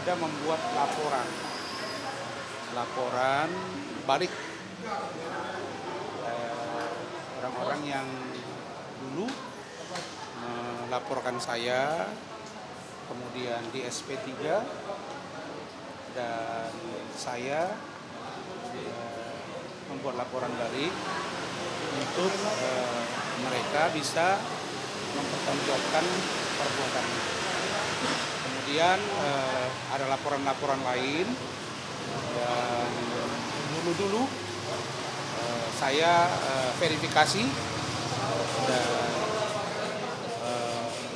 ada membuat laporan balik orang-orang yang dulu melaporkan saya, kemudian di SP3, dan saya membuat laporan balik untuk mereka bisa mempertanggungjawabkan perbuatannya. Kemudian ada laporan-laporan lain yang dulu saya verifikasi dan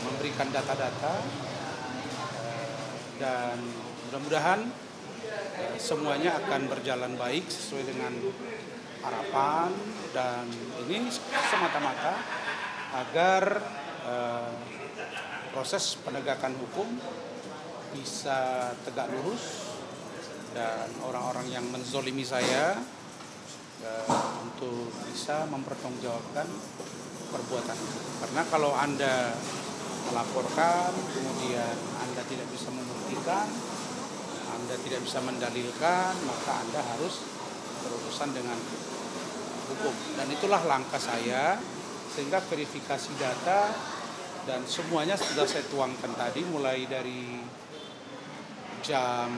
memberikan data-data, dan mudah-mudahan semuanya akan berjalan baik sesuai dengan harapan, dan ini semata-mata agar proses penegakan hukum bisa tegak lurus dan orang-orang yang menzolimi saya untuk bisa mempertanggungjawabkan perbuatan. Karena kalau Anda melaporkan, kemudian Anda tidak bisa membuktikan, Anda tidak bisa mendalilkan, maka Anda harus berurusan dengan hukum. Dan itulah langkah saya, sehingga verifikasi data dan semuanya sudah saya tuangkan tadi, mulai dari jam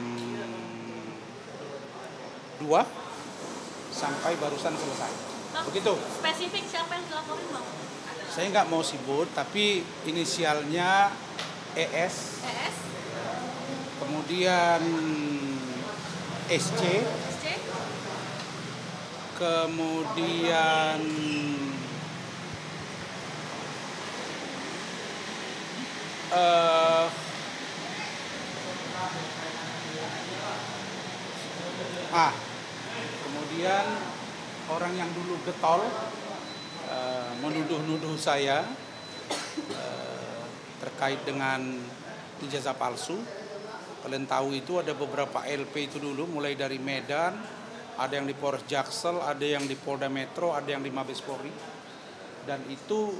2 sampai barusan selesai. Begitu. Spesifik siapa yang dilaporin, Bang? Saya nggak mau sebut, tapi inisialnya ES. ES? Kemudian SC. SC? Kemudian kemudian orang yang dulu getol menuduh-nuduh saya terkait dengan ijazah palsu. Kalian tahu itu ada beberapa LP itu dulu, mulai dari Medan, ada yang di Polres Jaksel, ada yang di Polda Metro, ada yang di Mabes Polri, dan itu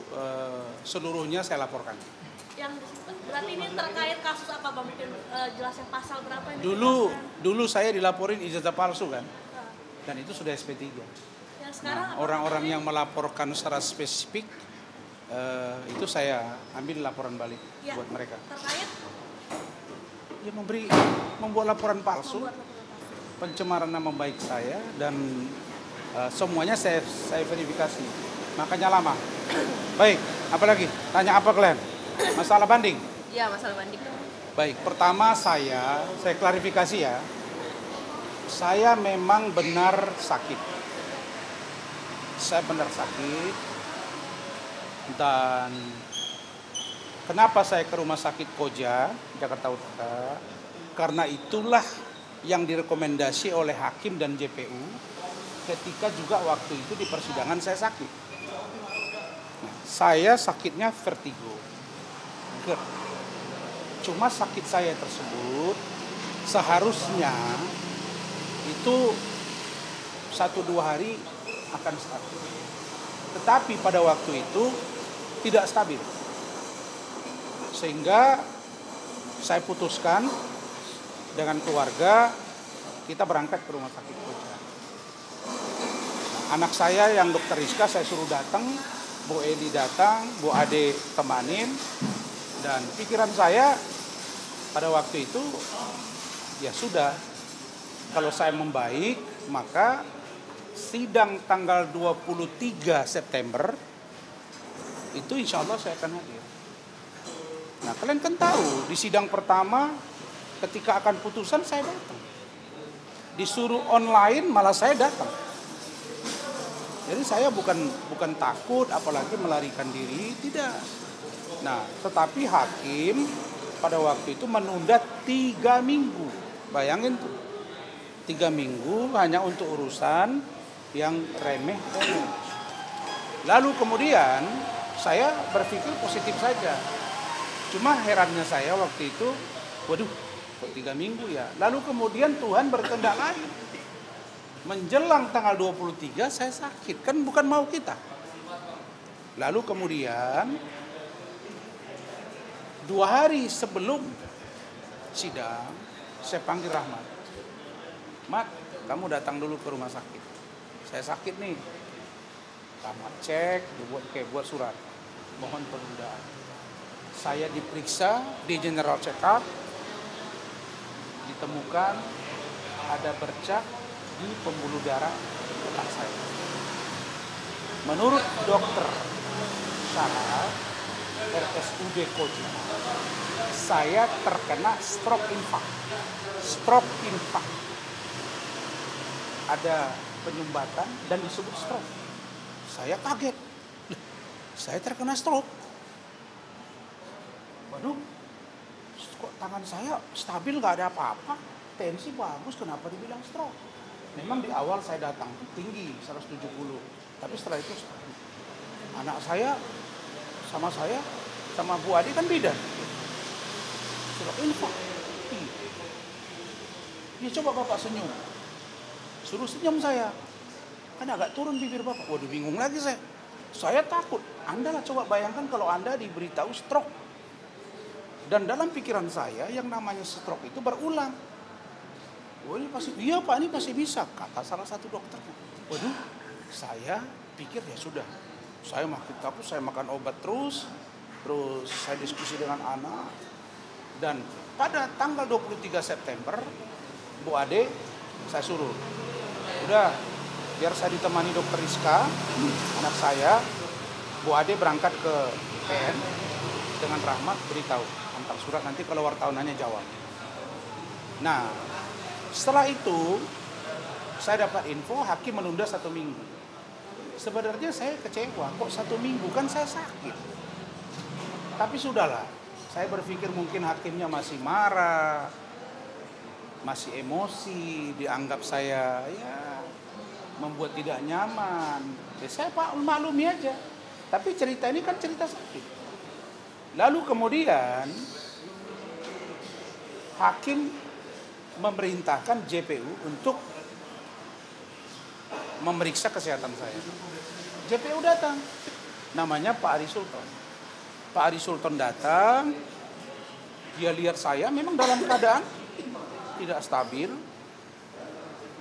seluruhnya saya laporkan. Yang disebut berarti ini terkait kasus apa, Bang? Mungkin jelasin pasal berapa ini? Dulu saya dilaporin ijazah palsu kan, dan itu sudah SP3. Yang sekarang orang-orang yang melaporkan secara spesifik itu saya ambil laporan balik ya, buat mereka. Terkait? Ya, membuat laporan palsu, pencemaran nama baik saya, dan semuanya saya verifikasi. Makanya lama. Baik, apa lagi? Tanya apa kalian? Masalah banding? Iya, masalah banding. Baik, pertama saya klarifikasi ya. Saya memang benar sakit. Saya benar sakit. Dan kenapa saya ke rumah sakit Koja, Jakarta Utara? Karena itulah yang direkomendasi oleh hakim dan JPU ketika juga waktu itu di persidangan saya sakit. Nah, saya sakitnya vertigo. Cuma sakit saya tersebut seharusnya itu 1-2 hari akan stabil. Tetapi pada waktu itu tidak stabil. Sehingga saya putuskan dengan keluarga kita berangkat ke rumah sakit Koja. Anak saya yang dokter Rizka saya suruh datang, Bu Eli datang, Bu Ade temanin, dan pikiran saya pada waktu itu ya sudah, kalau saya membaik maka sidang tanggal 23 September itu insya Allah saya akan hadir. Nah, kalian kan tahu di sidang pertama ketika akan putusan saya datang. Disuruh online malah saya datang. Jadi saya bukan takut apalagi melarikan diri, tidak. Nah, tetapi hakim pada waktu itu menunda 3 minggu. Bayangin tuh. 3 minggu hanya untuk urusan yang remeh. Lalu kemudian saya berpikir positif saja. Cuma herannya saya waktu itu, waduh, kok 3 minggu ya. Lalu kemudian Tuhan berkehendak lain. Menjelang tanggal 23 saya sakit, kan bukan mau kita. Lalu kemudian 2 hari sebelum sidang, Saya panggil Rahmat. Mat, kamu datang dulu ke rumah sakit. Saya sakit nih. Rahmat cek, buat surat. Mohon penundaan. Saya diperiksa di general check up, ditemukan ada bercak di pembuluh darah otak saya. Menurut dokter Sarah, RSUD Koji, saya terkena stroke infarct. Stroke infarct. Ada penyumbatan dan disebut stroke. Saya kaget. Saya terkena stroke. Waduh, kok tangan saya stabil, nggak ada apa-apa. Tensi bagus, kenapa dibilang stroke? Memang di awal saya datang tinggi 170, tapi setelah itu anak saya sama Bu Ade kan beda. Stroke infarct. Ya coba Bapak senyum. Suruh senyum saya. Kan agak turun bibir Bapak. Waduh, bingung lagi saya. Saya takut. Anda lah coba bayangkan kalau Anda diberitahu stroke. Dan dalam pikiran saya yang namanya stroke itu berulang. Oh ini pasti, iya Pak, ini pasti bisa, kata salah satu dokternya. Waduh, saya pikir ya sudah. Saya makin takut, saya makan obat terus saya diskusi dengan anak. Dan pada tanggal 23 September, Bu Ade, saya suruh, udah, biar saya ditemani dokter Rizka, anak saya, Bu Ade berangkat ke PN dengan Rahmat, beritahu, antar surat, nanti kalau wartawanannya jawab. Nah, setelah itu, saya dapat info hakim menunda 1 minggu. Sebenarnya saya kecewa, kok 1 minggu, kan saya sakit. Tapi sudahlah, saya berpikir mungkin hakimnya masih marah, masih emosi, dianggap saya ya membuat tidak nyaman. Ya, saya maklumi aja. Tapi cerita ini kan cerita sakit. Lalu kemudian hakim memerintahkan JPU untuk memeriksa kesehatan saya. JPU datang, namanya Pak Ari Sultan. Pak Ari Sultan datang, dia lihat saya memang dalam keadaan tidak stabil.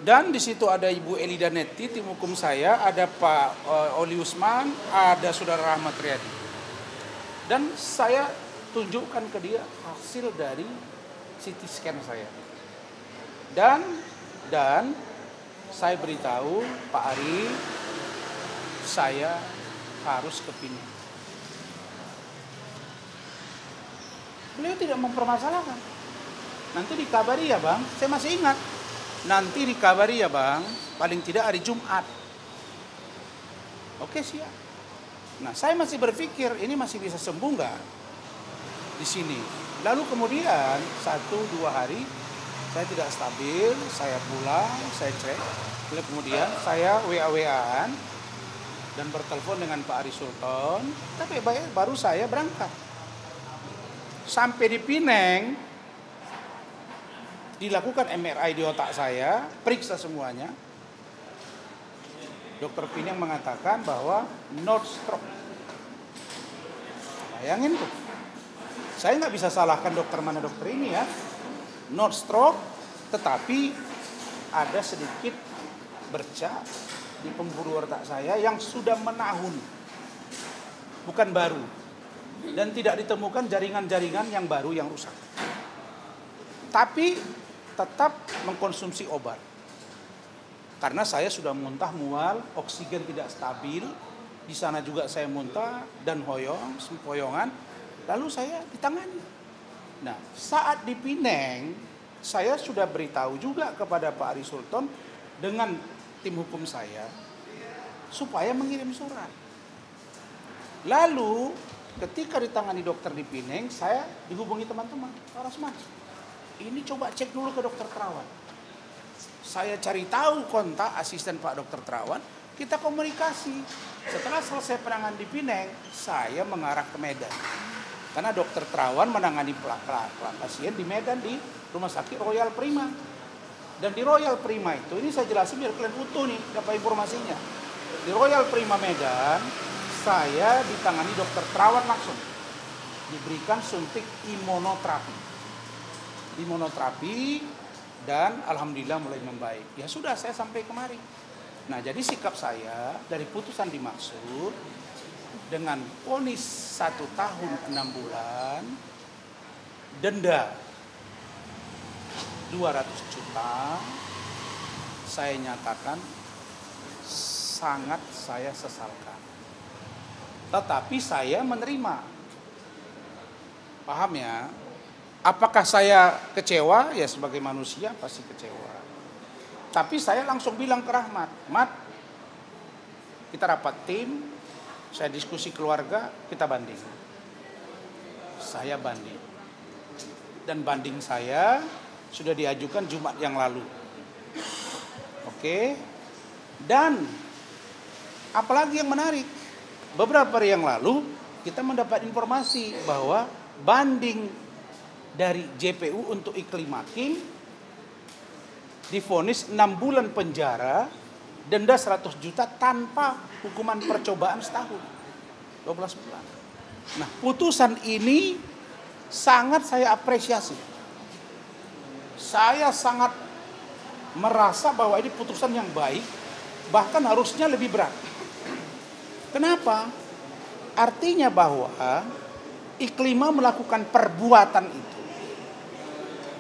Dan di situ ada Ibu Elida Netti, tim hukum saya, ada Pak Oli Usman, ada Saudara Rahmat Riyadi. Dan saya tunjukkan ke dia hasil dari CT scan saya. Dan saya beritahu Pak Ari, saya harus ke Pinang. Beliau tidak mempermasalahkan. Nanti dikabari ya Bang, saya masih ingat. Nanti dikabari ya Bang, paling tidak hari Jumat. Oke, siap. Nah, saya masih berpikir ini masih bisa sembuh nggak di sini. Lalu kemudian 1-2 hari saya tidak stabil, saya pulang, saya cek. Lalu kemudian saya WA-WA-an dan bertelepon dengan Pak Ari Sultan. Tapi baru saya berangkat. Sampai di Pineng, dilakukan MRI di otak saya, periksa semuanya. Dokter Pineng mengatakan bahwa not stroke. Bayangin tuh. Saya nggak bisa salahkan dokter mana dokter ini ya. Not stroke, tetapi ada sedikit bercak di pembuluh otak saya yang sudah menahun. Bukan baru. Dan tidak ditemukan jaringan-jaringan yang baru yang rusak. Tapi tetap mengkonsumsi obat. Karena saya sudah muntah mual, oksigen tidak stabil. Di sana juga saya muntah dan sempoyongan. Lalu saya ditangani. Nah, saat di Pineng, saya sudah beritahu juga kepada Pak Ari Sultan dengan tim hukum saya supaya mengirim surat. Lalu ketika ditangani dokter di Pineng, saya dihubungi teman-teman, Pak Rasman, ini coba cek dulu ke dokter Terawan. Saya cari tahu kontak asisten Pak Dokter Terawan, kita komunikasi. Setelah selesai penanganan di Pineng, saya mengarah ke Medan. Karena dokter Terawan menangani pasien di Medan di Rumah Sakit Royal Prima. Dan di Royal Prima itu, ini saya jelasin biar kalian utuh nih, dapat informasinya. Di Royal Prima Medan, saya ditangani dokter Terawan langsung. Diberikan suntik imunoterapi. imunoterapi, dan alhamdulillah mulai membaik. Ya sudah, saya sampai kemari. Nah, jadi sikap saya dari putusan dimaksud dengan vonis 1 tahun 6 bulan, denda 200 juta, saya nyatakan sangat saya sesalkan. Tetapi saya menerima. Paham ya? Apakah saya kecewa? Ya sebagai manusia pasti kecewa. Tapi saya langsung bilang ke Rahmat, Mat, kita rapat tim, saya diskusi keluarga, kita banding. Saya banding. Dan banding saya sudah diajukan Jumat yang lalu. Oke. Dan apalagi yang menarik, beberapa hari yang lalu kita mendapat informasi bahwa banding dari JPU untuk Iklim Hakim divonis 6 bulan penjara, denda 100 juta tanpa hukuman percobaan setahun, 12 bulan. Nah, putusan ini sangat saya apresiasi. Saya sangat merasa bahwa ini putusan yang baik, bahkan harusnya lebih berat. Kenapa? Artinya bahwa Iklima melakukan perbuatan itu.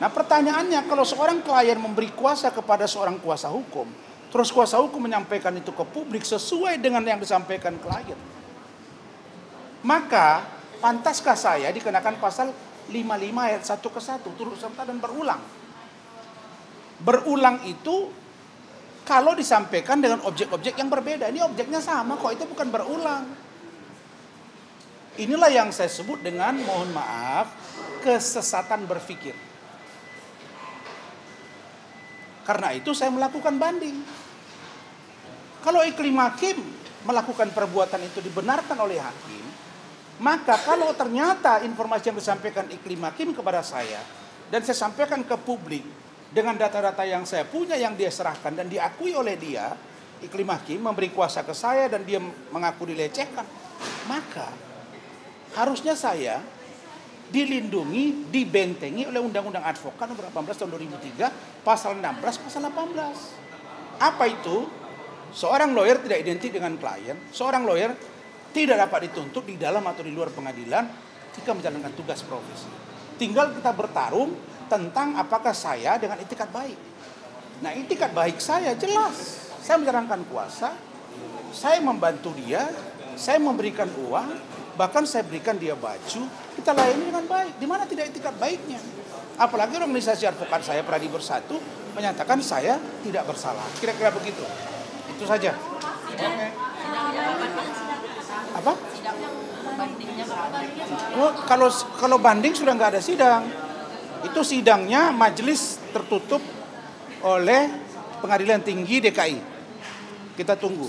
Nah, pertanyaannya, kalau seorang klien memberi kuasa kepada seorang kuasa hukum, terus kuasa hukum menyampaikan itu ke publik sesuai dengan yang disampaikan klien, maka pantaskah saya dikenakan pasal 55 ayat 1 ke 1 turut serta dan berulang. Berulang itu kalau disampaikan dengan objek-objek yang berbeda. Ini objeknya sama kok, itu bukan berulang. Inilah yang saya sebut dengan, mohon maaf, kesesatan berpikir. Karena itu saya melakukan banding. Kalau Iklim Hakim melakukan perbuatan itu dibenarkan oleh hakim, maka kalau ternyata informasi yang disampaikan Iklim Hakim kepada saya dan saya sampaikan ke publik dengan data-data yang saya punya yang dia serahkan dan diakui oleh dia, Iklim Hakim memberi kuasa ke saya dan dia mengaku dilecehkan, maka harusnya saya dilindungi, dibentengi oleh Undang-Undang Advokat nomor 18 tahun 2003, pasal 16, pasal 18. Apa itu? Seorang lawyer tidak identik dengan klien, seorang lawyer tidak dapat dituntut di dalam atau di luar pengadilan jika menjalankan tugas profesi. Tinggal kita bertarung tentang apakah saya dengan itikat baik. Nah, itikat baik saya jelas. Saya menjalankan kuasa, saya membantu dia, saya memberikan uang, bahkan saya berikan dia baju, kita layani dengan baik. Di mana tidak itikat baiknya? Apalagi organisasi advokat saya, Pradi Bersatu, menyatakan saya tidak bersalah. Kira-kira begitu. Itu saja. Oke. Apa? Oh, kalau banding sudah nggak ada sidang. Itu sidangnya majelis tertutup oleh Pengadilan Tinggi DKI. Kita tunggu.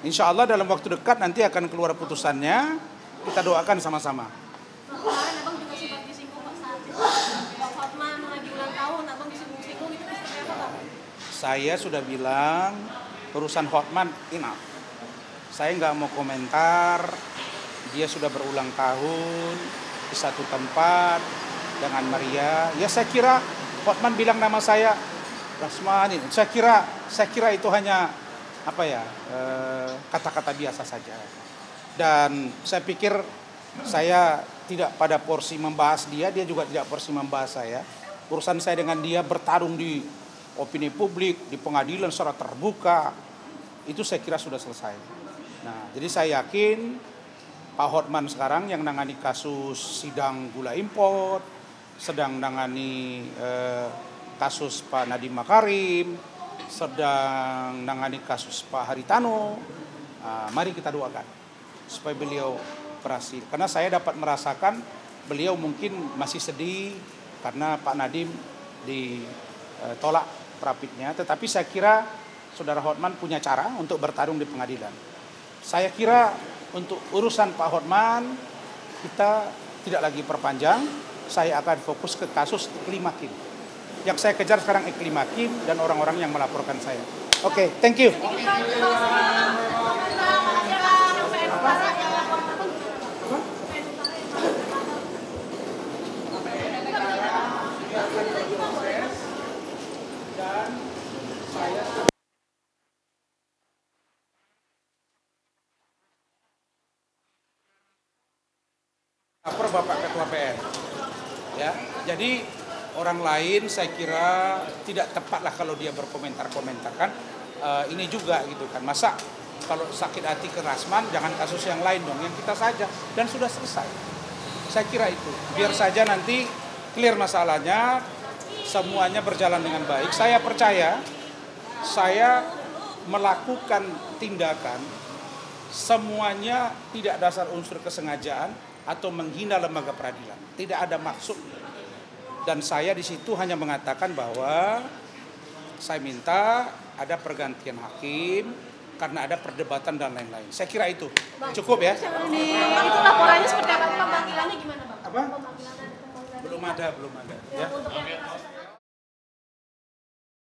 Insya Allah dalam waktu dekat nanti akan keluar putusannya. Kita doakan sama-sama. Kemarin abang juga sempat disinggung Pak saat Pak Hotman lagi ulang tahun, abang disinggung-singgung itu seperti apa Pak? Saya sudah bilang urusan Hotman enough. Saya nggak mau komentar. Dia sudah berulang tahun di satu tempat dengan Maria. Ya saya kira Hotman bilang nama saya Rasmani. Saya kira itu hanya apa ya, kata-kata biasa saja. Dan saya pikir saya tidak pada porsi membahas dia juga tidak porsi membahas saya. Urusan saya dengan dia bertarung di opini publik, di pengadilan secara terbuka, itu saya kira sudah selesai. Nah, jadi saya yakin Pak Hotman sekarang yang nangani kasus sidang gula import, sedang nangani kasus Pak Nadiem Makarim, sedang nangani kasus Pak Haritano. Mari kita doakan supaya beliau berhasil. Karena saya dapat merasakan beliau mungkin masih sedih karena Pak Nadiem ditolak prapitnya. Tetapi saya kira Saudara Hotman punya cara untuk bertarung di pengadilan. Saya kira untuk urusan Pak Hotman kita tidak lagi perpanjang. Saya akan fokus ke kasus Iklim Hakim. Yang saya kejar sekarang Iklim Hakim dan orang-orang yang melaporkan saya. Oke, thank you. Bapak Ketua PN. Ya, jadi orang lain saya kira tidak tepat lah kalau dia berkomentar-komentar kan. Ini juga gitu kan. Masa kalau sakit hati ke Rasman jangan kasus yang lain dong, yang kita saja dan sudah selesai. Saya kira itu. Biar saja nanti clear masalahnya, semuanya berjalan dengan baik. Saya percaya saya melakukan tindakan semuanya tidak dasar unsur kesengajaan atau menghina lembaga peradilan. Tidak ada maksud. Dan saya di situ hanya mengatakan bahwa saya minta ada pergantian hakim karena ada perdebatan dan lain-lain. Saya kira itu cukup ya. Bang, itu laporannya seperti apa? Pemanggilannya gimana, Bang? Apa? Pemanggilan. Belum ada. Ya. Untuk yang